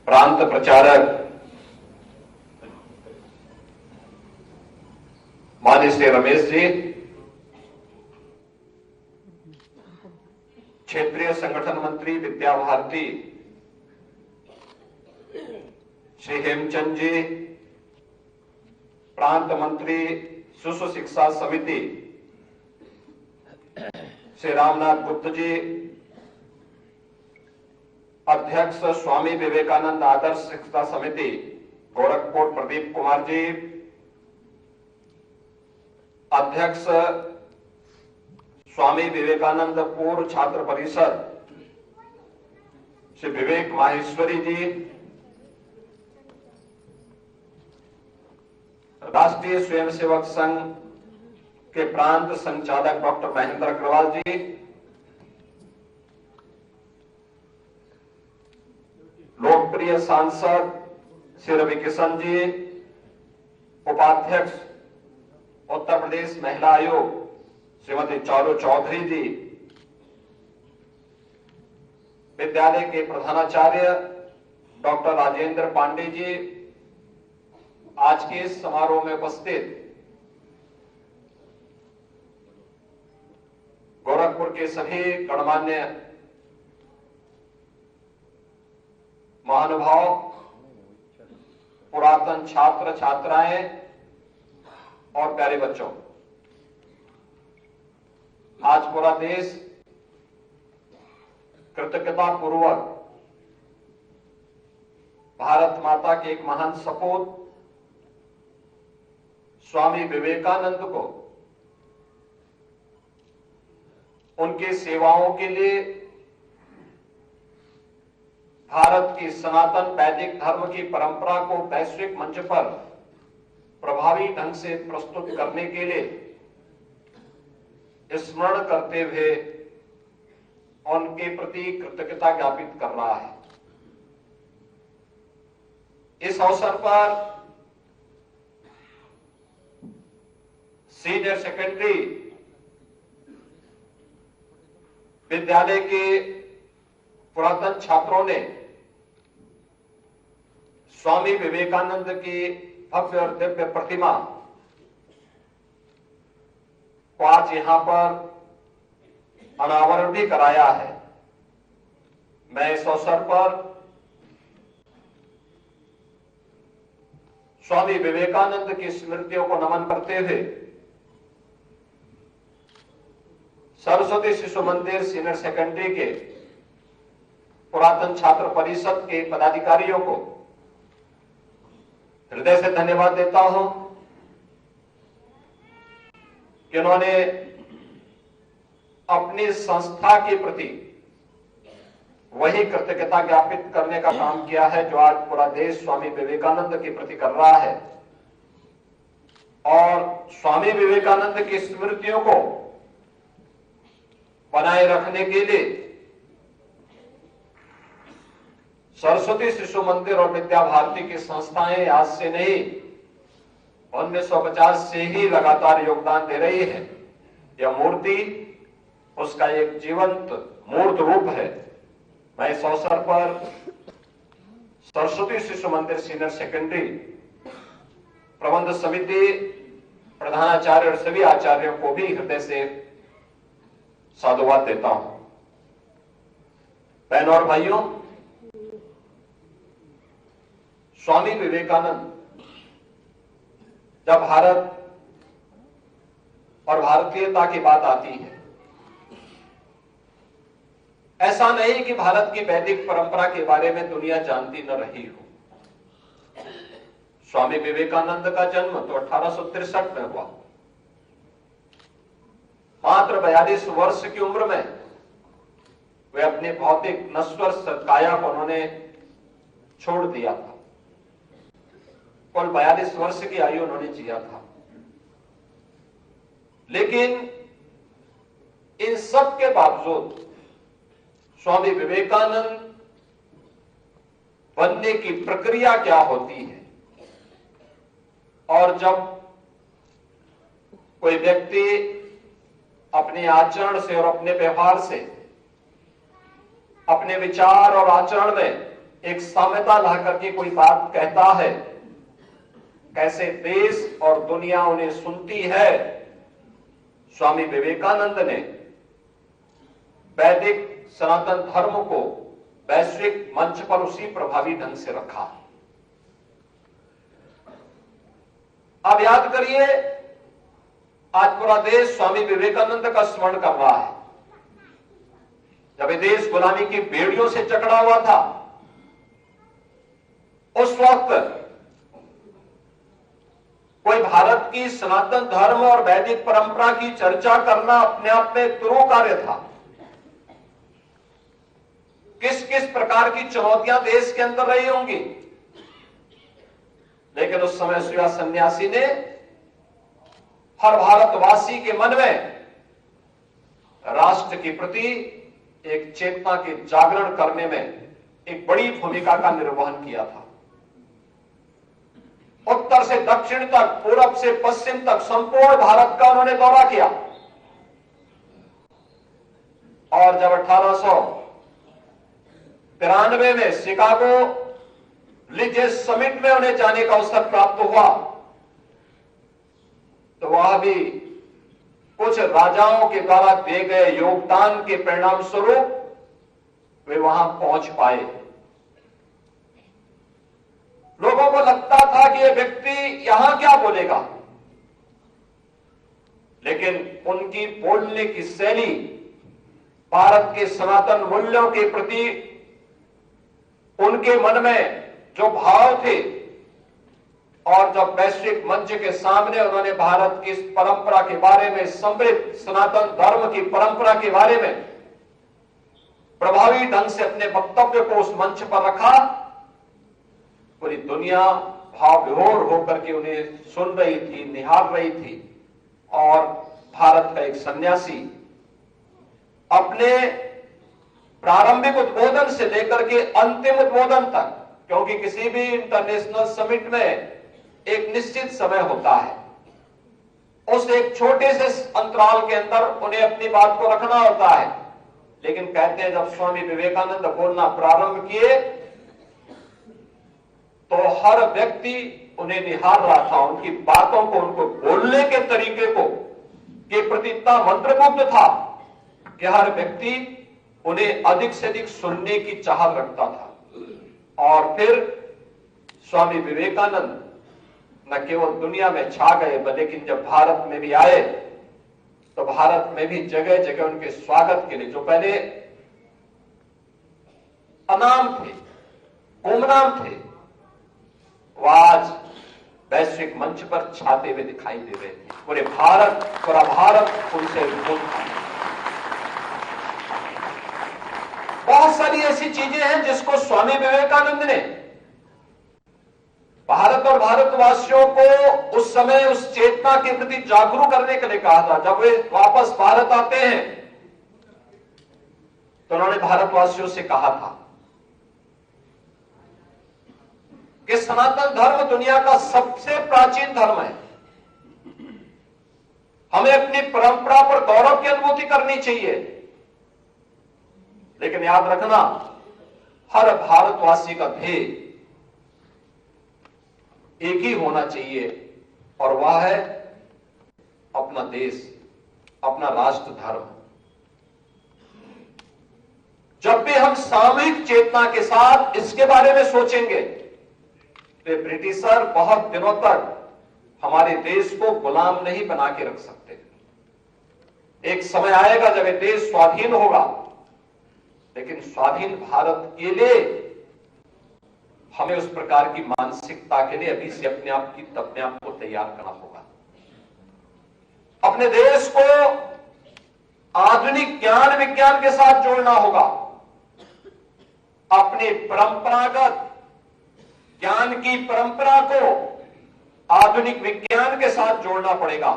प्रांत प्रचारक माननीय श्री रमेश जी, क्षेत्रीय संगठन मंत्री विद्या भारती श्री हेमचंद जी, प्रांत मंत्री शिशु शिक्षा समिति श्री रामनाथ गुप्त जी, अध्यक्ष स्वामी विवेकानंद आदर्श शिक्षा समिति गोरखपुर प्रदीप कुमार जी, अध्यक्ष स्वामी विवेकानंद पूर्व छात्र परिषद श्री विवेक माहेश्वरी जी, राष्ट्रीय स्वयंसेवक संघ के प्रांत संचालक डॉक्टर महेंद्र अग्रवाल जी, लोकप्रिय सांसद श्री रवि किशन जी, उपाध्यक्ष उत्तर प्रदेश महिला आयोग श्रीमती चारू चौधरी जी, विद्यालय के प्रधानाचार्य डॉक्टर राजेंद्र पांडे जी, आज के इस समारोह में उपस्थित गोरखपुर के सभी गणमान्य महानुभाव, पुरातन छात्र छात्राएं और प्यारे बच्चों, आज पूरा देश कृतज्ञता पूर्वक भारत माता के एक महान सपूत स्वामी विवेकानंद को उनके सेवाओं के लिए भारत की सनातन वैदिक धर्म की परंपरा को वैश्विक मंच पर प्रभावी ढंग से प्रस्तुत करने के लिए स्मरण करते हुए उनके प्रति कृतज्ञता ज्ञापित कर रहा है। इस अवसर पर सीनियर सेकेंडरी विद्यालय के पुरातन छात्रों ने स्वामी विवेकानंद की भव्य और दिव्य प्रतिमा को आज यहां पर अनावरण भी कराया है। मैं इस अवसर पर स्वामी विवेकानंद की स्मृतियों को नमन करते हुए सरस्वती शिशु मंदिर सीनियर सेकेंडरी के पुरातन छात्र परिषद के पदाधिकारियों को हृदय से धन्यवाद देता हूं कि उन्होंने अपनी संस्था के प्रति वही कृतज्ञता ज्ञापित करने का काम किया है जो आज पूरा देश स्वामी विवेकानंद के प्रति कर रहा है, और स्वामी विवेकानंद की स्मृतियों को बनाए रखने के लिए सरस्वती शिशु मंदिर और विद्या भारती की संस्थाएं आज से नहीं 1950 से ही लगातार योगदान दे रही है। यह मूर्ति उसका एक जीवंत मूर्त रूप है। मैं इस अवसर पर सरस्वती शिशु मंदिर सीनियर सेकेंडरी प्रबंध समिति प्रधानाचार्य और सभी आचार्यों को भी हृदय से साधुवाद देता हूं। बहनों और भाइयों, स्वामी विवेकानंद जब भारत और भारतीयता की बात आती है, ऐसा नहीं कि भारत की वैदिक परंपरा के बारे में दुनिया जानती न रही हो। स्वामी विवेकानंद का जन्म तो 1863 में हुआ। मात्र 42 वर्ष की उम्र में वे अपने भौतिक नश्वर काया को उन्होंने छोड़ दिया था। कुल 42 वर्ष की आयु उन्होंने जिया था। लेकिन इन सब के बावजूद स्वामी विवेकानंद बनने की प्रक्रिया क्या होती है, और जब कोई व्यक्ति अपने आचरण से और अपने व्यवहार से, अपने विचार और आचरण में एक साम्यता ला करके कोई बात कहता है, कैसे देश और दुनिया उन्हें सुनती है। स्वामी विवेकानंद ने वैदिक सनातन धर्म को वैश्विक मंच पर उसी प्रभावी ढंग से रखा। अब याद करिए, आज पूरा देश स्वामी विवेकानंद का स्मरण कर रहा है। जब ये देश गुलामी की बेड़ियों से जकड़ा हुआ था, उस वक्त कोई भारत की सनातन धर्म और वैदिक परंपरा की चर्चा करना अपने आप में एक दुरूह कार्य था। किस किस प्रकार की चुनौतियां देश के अंदर रही होंगी, लेकिन उस समय शिवा सन्यासी ने हर भारतवासी के मन में राष्ट्र के प्रति एक चेतना के जागरण करने में एक बड़ी भूमिका का निर्वहन किया था। उत्तर से दक्षिण तक, पूरब से पश्चिम तक संपूर्ण भारत का उन्होंने दौरा किया। और जब 1893 में शिकागो रिलीजियस समिट में उन्हें जाने का अवसर प्राप्त हुआ, तो वह भी कुछ राजाओं के द्वारा दिए गए योगदान के परिणाम स्वरूप वे वहां पहुंच पाए। लोगों को लगता था कि यह व्यक्ति यहां क्या बोलेगा, लेकिन उनकी बोलने की शैली भारत के सनातन मूल्यों के प्रति उनके मन में जो भाव थे, और जब वैश्विक मंच के सामने उन्होंने भारत की इस परंपरा के बारे में, समृद्ध सनातन धर्म की परंपरा के बारे में प्रभावी ढंग से अपने वक्तव्य को उस मंच पर रखा, पूरी दुनिया भाव विभोर होकर के उन्हें सुन रही थी, निहार रही थी। और भारत का एक सन्यासी अपने प्रारंभिक उद्बोधन से लेकर के अंतिम उद्बोधन तक, क्योंकि किसी भी इंटरनेशनल समिट में एक निश्चित समय होता है, उस एक छोटे से अंतराल के अंदर उन्हें अपनी बात को रखना होता है। लेकिन कहते हैं जब स्वामी विवेकानंद बोलना प्रारंभ किए तो हर व्यक्ति उन्हें निहार रहा था, उनकी बातों को, उनको बोलने के तरीके को के प्रति इतना मंत्रमुग्ध था कि हर व्यक्ति उन्हें अधिक से अधिक सुनने की चाहत रखता था। और फिर स्वामी विवेकानंद न केवल दुनिया में छा गए, लेकिन जब भारत में भी आए तो भारत में भी जगह जगह उनके स्वागत के लिए जो पहले अनाम थे, गुमनाम थे, वो आज वैश्विक मंच पर छाते हुए दिखाई दे रहे थे। पूरा भारत उनसे विमुख था। बहुत सारी ऐसी चीजें हैं जिसको स्वामी विवेकानंद ने भारत और भारतवासियों को उस समय उस चेतना के प्रति जागरूक करने के लिए कहा था। जब वे वापस भारत आते हैं तो उन्होंने भारतवासियों से कहा था कि सनातन धर्म दुनिया का सबसे प्राचीन धर्म है। हमें अपनी परंपरा पर गौरव की अनुभूति करनी चाहिए, लेकिन याद रखना हर भारतवासी का ध्येय एक ही होना चाहिए, और वह है अपना देश, अपना राष्ट्र धर्म। जब भी हम सामूहिक चेतना के साथ इसके बारे में सोचेंगे तो ब्रिटिशर बहुत दिनों तक हमारे देश को गुलाम नहीं बना के रख सकते। एक समय आएगा जब यह देश स्वाधीन होगा, लेकिन स्वाधीन भारत के लिए हमें उस प्रकार की मानसिकता के लिए अभी से अपने आप को तैयार करना होगा। अपने देश को आधुनिक ज्ञान विज्ञान के साथ जोड़ना होगा, अपने परंपरागत ज्ञान की परंपरा को आधुनिक विज्ञान के साथ जोड़ना पड़ेगा।